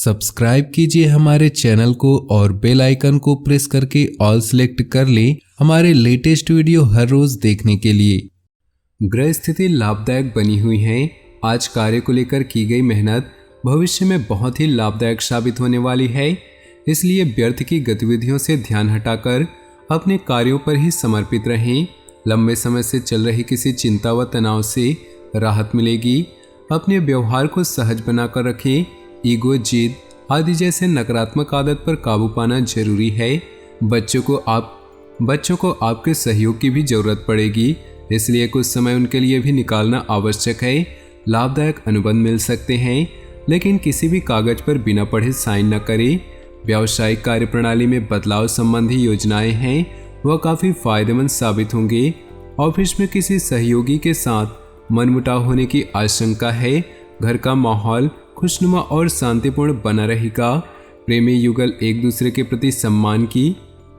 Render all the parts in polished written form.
Subscribe कीजिए हमारे channel को और बेल आइकन को प्रेस करके ऑल सेलेक्ट कर लें हमारे लेटेस्ट वीडियो हर रोज देखने के लिए। ग्रह स्थिति लाभदायक बनी हुई है। आज कार्य को लेकर की गई मेहनत भविष्य में बहुत ही लाभदायक साबित होने वाली है, इसलिए व्यर्थ की गतिविधियों से ध्यान हटाकर अपने कार्यों पर ही समर्पित रहें। लंबे समय से चल रही किसी चिंता व तनाव से राहत मिलेगी। अपने व्यवहार को सहज बनाकर रखें। ईगो, जिद आदि जैसे नकारात्मक आदत पर काबू पाना जरूरी है। बच्चों को आपके सहयोग की भी जरूरत पड़ेगी, इसलिए कुछ समय उनके लिए भी निकालना आवश्यक है। लाभदायक अनुबंध मिल सकते हैं, लेकिन किसी भी कागज पर बिना पढ़े साइन न करें। व्यावसायिक कार्यप्रणाली में बदलाव संबंधी योजनाएं हैं, वह काफी फायदेमंद साबित होंगे। ऑफिस में किसी सहयोगी के साथ मनमुटाव होने की आशंका है। घर का माहौल खुशनुमा और शांतिपूर्ण बना रहेगा। प्रेमी युगल एक दूसरे के प्रति सम्मान की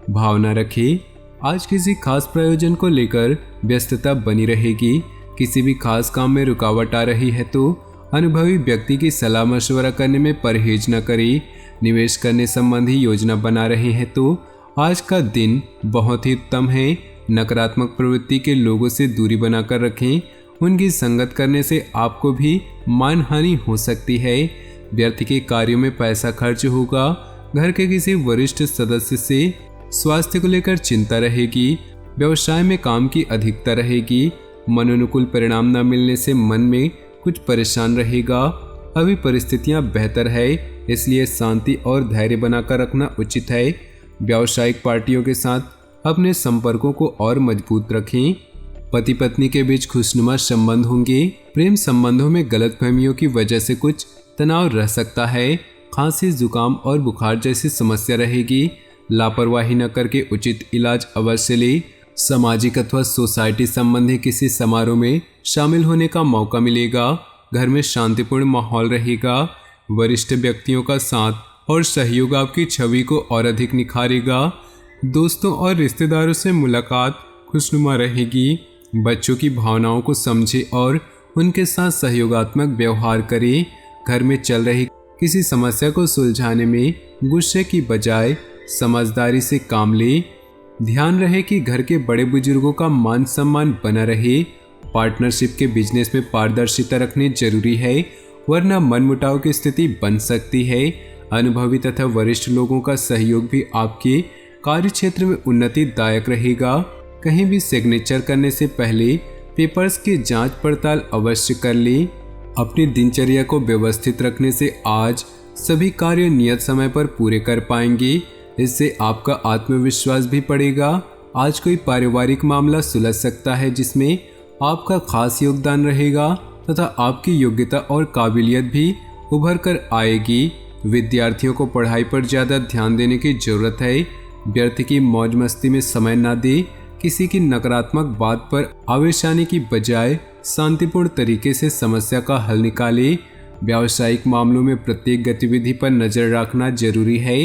भावना रखें। आज किसी खास प्रयोजन को लेकर व्यस्तता बनी रहेगी। किसी भी खास काम में रुकावट आ रही है तो अनुभवी व्यक्ति की सलाह मशवरा करने में परहेज न करें। निवेश करने संबंधी योजना बना रहे हैं तो आज का दिन बहुत ही उत्तम है। नकारात्मक प्रवृत्ति के लोगों से दूरी बनाकर रखें। उनकी संगत करने से आपको भी मानहानि हो सकती है। व्यर्थ के कार्यों में पैसा खर्च होगा। घर के किसी वरिष्ठ सदस्य से स्वास्थ्य को लेकर चिंता रहेगी। व्यवसाय में काम की अधिकता रहेगी। मनोनुकूल परिणाम न मिलने से मन में कुछ परेशान रहेगा। अभी परिस्थितियां बेहतर है, इसलिए शांति और धैर्य बनाकर रखना उचित है। व्यावसायिक पार्टियों के साथ अपने संपर्कों को और मजबूत रखें। पति पत्नी के बीच खुशनुमा संबंध होंगे। प्रेम संबंधों में गलतफहमियों की वजह से कुछ तनाव रह सकता है। खांसी, जुकाम और बुखार जैसी समस्या रहेगी। लापरवाही न करके उचित इलाज अवश्य ले। सामाजिक अथवा सोसाइटी संबंधी किसी समारोह में शामिल होने का मौका मिलेगा। घर में शांतिपूर्ण माहौल रहेगा। वरिष्ठ व्यक्तियों का साथ और सहयोग आपकी छवि को और अधिक निखारेगा। दोस्तों और रिश्तेदारों से मुलाकात खुशनुमा रहेगी। बच्चों की भावनाओं को समझे और उनके साथ सहयोगात्मक व्यवहार करें। घर में चल रही किसी समस्या को सुलझाने में गुस्से की बजाय समझदारी से काम लें। ध्यान रहे कि घर के बड़े बुजुर्गों का मान सम्मान बना रहे। पार्टनरशिप के बिजनेस में पारदर्शिता रखनी जरूरी है, वरना मनमुटाव की स्थिति बन सकती है। अनुभवी तथा वरिष्ठ लोगों का सहयोग भी आपके कार्य क्षेत्र में उन्नतिदायक रहेगा। कहीं भी सिग्नेचर करने से पहले पेपर्स की जांच पड़ताल अवश्य कर लें। अपनी दिनचर्या को व्यवस्थित रखने से आज सभी कार्य नियत समय पर पूरे कर पाएंगे। इससे आपका आत्मविश्वास भी बढ़ेगा। आज कोई पारिवारिक मामला सुलझ सकता है जिसमें आपका खास योगदान रहेगा तथा आपकी योग्यता और काबिलियत भी उभर कर आएगी। विद्यार्थियों को पढ़ाई पर ज़्यादा ध्यान देने की जरूरत है। व्यर्थ की मौज मस्ती में समय न दे। किसी की नकारात्मक बात पर आवेश आने की बजाय शांतिपूर्ण तरीके से समस्या का हल निकालें। व्यावसायिक मामलों में प्रत्येक गतिविधि पर नजर रखना जरूरी है।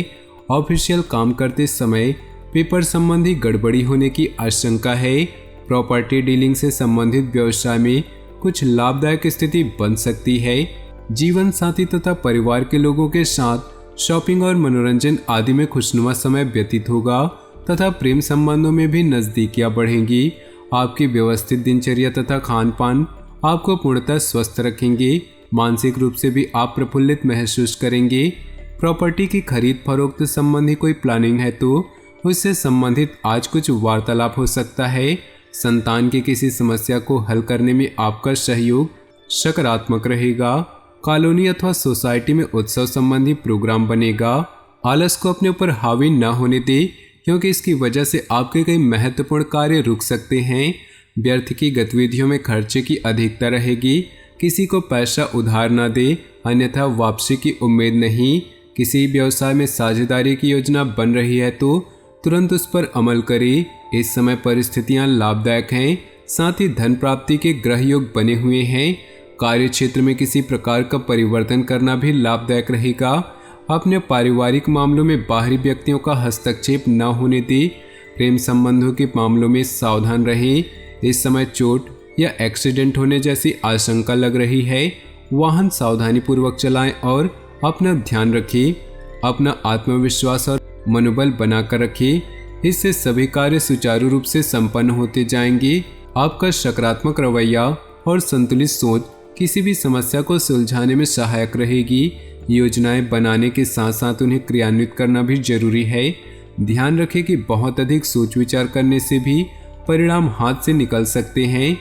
ऑफिशियल काम करते समय पेपर संबंधी गड़बड़ी होने की आशंका है। प्रॉपर्टी डीलिंग से संबंधित व्यवसाय में कुछ लाभदायक स्थिति बन सकती है। जीवन साथी तथा परिवार के लोगों के साथ शॉपिंग और मनोरंजन आदि में खुशनुमा समय व्यतीत होगा तथा प्रेम संबंधों में भी नजदीकियां बढ़ेंगी। आपकी व्यवस्थित दिनचर्या तथा खान पान आपको पूर्णतः स्वस्थ रखेंगे। मानसिक रूप से भी आप प्रफुल्लित महसूस करेंगे। प्रॉपर्टी की खरीद फरोख्त संबंधी कोई प्लानिंग है तो उससे संबंधित आज कुछ वार्तालाप हो सकता है। संतान की किसी समस्या को हल करने में आपका सहयोग सकारात्मक रहेगा। कॉलोनी अथवा सोसाइटी में उत्सव संबंधी प्रोग्राम बनेगा। आलस को अपने ऊपर हावी न होने दे, क्योंकि इसकी वजह से आपके कई महत्वपूर्ण कार्य रुक सकते हैं। व्यर्थ की गतिविधियों में खर्चे की अधिकता रहेगी। किसी को पैसा उधार न दे, अन्यथा वापसी की उम्मीद नहीं। किसी व्यवसाय में साझेदारी की योजना बन रही है तो तुरंत उस पर अमल करें। इस समय परिस्थितियां लाभदायक हैं, साथ ही धन प्राप्ति के ग्रह योग बने हुए हैं। कार्य क्षेत्र में किसी प्रकार का परिवर्तन करना भी लाभदायक रहेगा। अपने पारिवारिक मामलों में बाहरी व्यक्तियों का हस्तक्षेप न होने दें। प्रेम संबंधों के मामलों में सावधान रहें। इस समय चोट या एक्सीडेंट होने जैसी आशंका लग रही है। वाहन सावधानी पूर्वक चलाएं और अपना ध्यान रखें, अपना आत्मविश्वास और मनोबल बनाकर रखें। इससे सभी कार्य सुचारू रूप से संपन्न होते जाएंगे। आपका सकारात्मक रवैया और संतुलित सोच किसी भी समस्या को सुलझाने में सहायक रहेगी। योजनाएं बनाने के साथ साथ उन्हें क्रियान्वित करना भी जरूरी है। ध्यान रखें कि बहुत अधिक सोच विचार करने से भी परिणाम हाथ से निकल सकते हैं।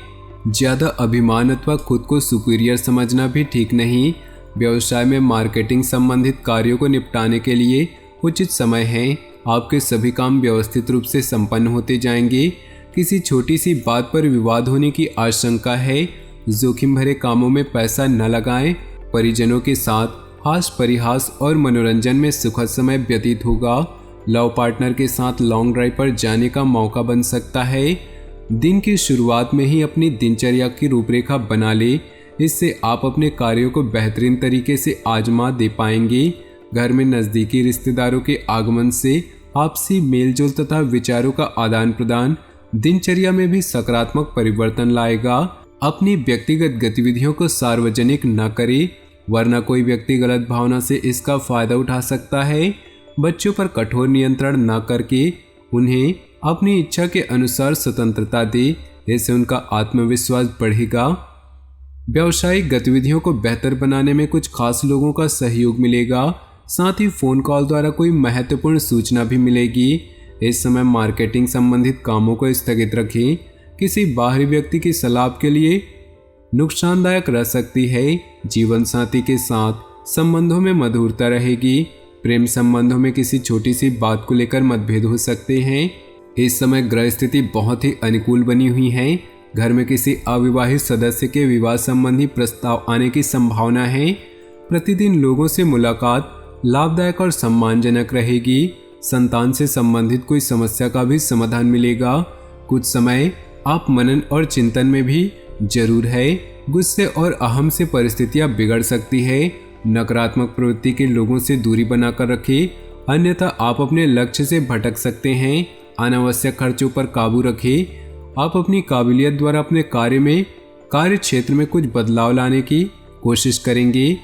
ज़्यादा अभिमान अथवा खुद को सुपीरियर समझना भी ठीक नहीं। व्यवसाय में मार्केटिंग संबंधित कार्यों को निपटाने के लिए उचित समय है। आपके सभी काम व्यवस्थित रूप से संपन्न होते जाएंगे। किसी छोटी सी बात पर विवाद होने की आशंका है। जोखिम भरे कामों में पैसा न लगाएं। परिजनों के साथ हास परिहास और मनोरंजन में सुखद समय व्यतीत होगा। लव पार्टनर के साथ लॉन्ग ड्राइव पर जाने का मौका बन सकता है। दिन की शुरुआत में ही अपनी दिनचर्या की रूपरेखा बना ले। इससे आप अपने कार्यों को बेहतरीन तरीके से आजमा दे पाएंगे। घर में नज़दीकी रिश्तेदारों के आगमन से आपसी मेलजोल तथा विचारों का आदान प्रदान दिनचर्या में भी सकारात्मक परिवर्तन लाएगा। अपनी व्यक्तिगत गतिविधियों को सार्वजनिक न करें, वरना कोई व्यक्ति गलत भावना से इसका फायदा उठा सकता है। बच्चों पर कठोर नियंत्रण न करके उन्हें अपनी इच्छा के अनुसार स्वतंत्रता दे। इससे उनका आत्मविश्वास बढ़ेगा। व्यावसायिक गतिविधियों को बेहतर बनाने में कुछ खास लोगों का सहयोग मिलेगा। साथ ही फोन कॉल द्वारा कोई महत्वपूर्ण सूचना भी मिलेगी। इस समय मार्केटिंग संबंधित कामों को स्थगित रखें। किसी बाहरी व्यक्ति की सलाह के लिए नुकसानदायक रह सकती है। जीवन साथी के साथ संबंधों में मधुरता रहेगी। प्रेम संबंधों में किसी छोटी सी बात को लेकर मतभेद हो सकते हैं। इस समय ग्रह स्थिति बहुत ही अनुकूल बनी हुई है। घर में किसी अविवाहित सदस्य के विवाह संबंधी प्रस्ताव आने की संभावना है। प्रतिदिन लोगों से मुलाकात लाभदायक और सम्मानजनक रहेगी। संतान से संबंधित कोई समस्या का भी समाधान मिलेगा। कुछ समय आप मनन और चिंतन में भी जरूर है। गुस्से और अहम से परिस्थितियां बिगड़ सकती है। नकारात्मक प्रवृत्ति के लोगों से दूरी बनाकर रखें, अन्यथा आप अपने लक्ष्य से भटक सकते हैं। अनावश्यक खर्चों पर काबू रखें। आप अपनी काबिलियत द्वारा अपने कार्य क्षेत्र में कुछ बदलाव लाने की कोशिश करेंगे।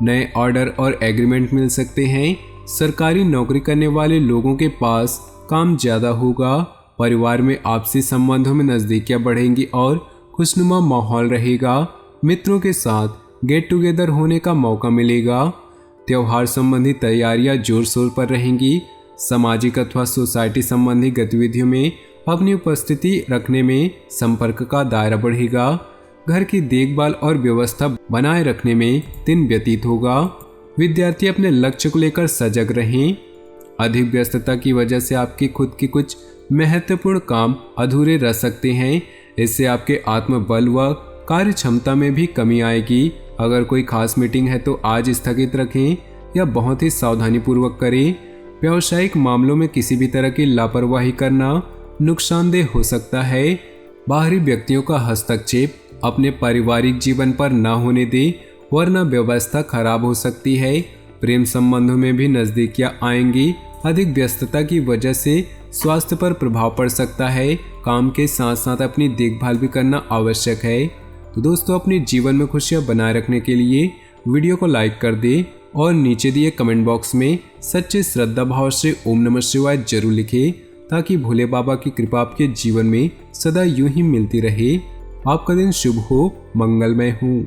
नए ऑर्डर और एग्रीमेंट मिल सकते हैं। सरकारी नौकरी करने वाले लोगों के पास काम ज़्यादा होगा। परिवार में आपसी संबंधों में नज़दीकियाँ बढ़ेंगी और खुशनुमा माहौल रहेगा। मित्रों के साथ गेट टुगेदर होने का मौका मिलेगा। त्यौहार संबंधी तैयारियां जोर शोर पर रहेंगी। सामाजिक अथवा सोसाइटी संबंधी गतिविधियों में अपनी उपस्थिति रखने में संपर्क का दायरा बढ़ेगा। घर की देखभाल और व्यवस्था बनाए रखने में दिन व्यतीत होगा। विद्यार्थी अपने लक्ष्य को लेकर सजग रहें। अधिक व्यस्तता की वजह से आपके खुद के कुछ महत्वपूर्ण काम अधूरे रह सकते हैं। इससे आपके आत्मबल व कार्य क्षमता में भी कमी आएगी। अगर कोई खास मीटिंग है तो आज स्थगित रखें या बहुत ही सावधानी पूर्वक करें। व्यावसायिक मामलों में किसी भी तरह की लापरवाही करना नुकसानदेह हो सकता है। बाहरी व्यक्तियों का हस्तक्षेप अपने पारिवारिक जीवन पर न होने दें, वरना व्यवस्था खराब हो सकती है। प्रेम संबंधों में भी नजदीकियां आएंगी। अधिक व्यस्तता की वजह से स्वास्थ्य पर प्रभाव पड़ सकता है। काम के साथ साथ अपनी देखभाल भी करना आवश्यक है। तो दोस्तों, अपने जीवन में खुशियां बनाए रखने के लिए वीडियो को लाइक कर दें और नीचे दिए कमेंट बॉक्स में सच्चे श्रद्धा भाव से ओम नमः शिवाय जरूर लिखें, ताकि भोले बाबा की कृपा आपके जीवन में सदा यूं ही मिलती रहे। आपका दिन शुभ हो, मंगलमय हो।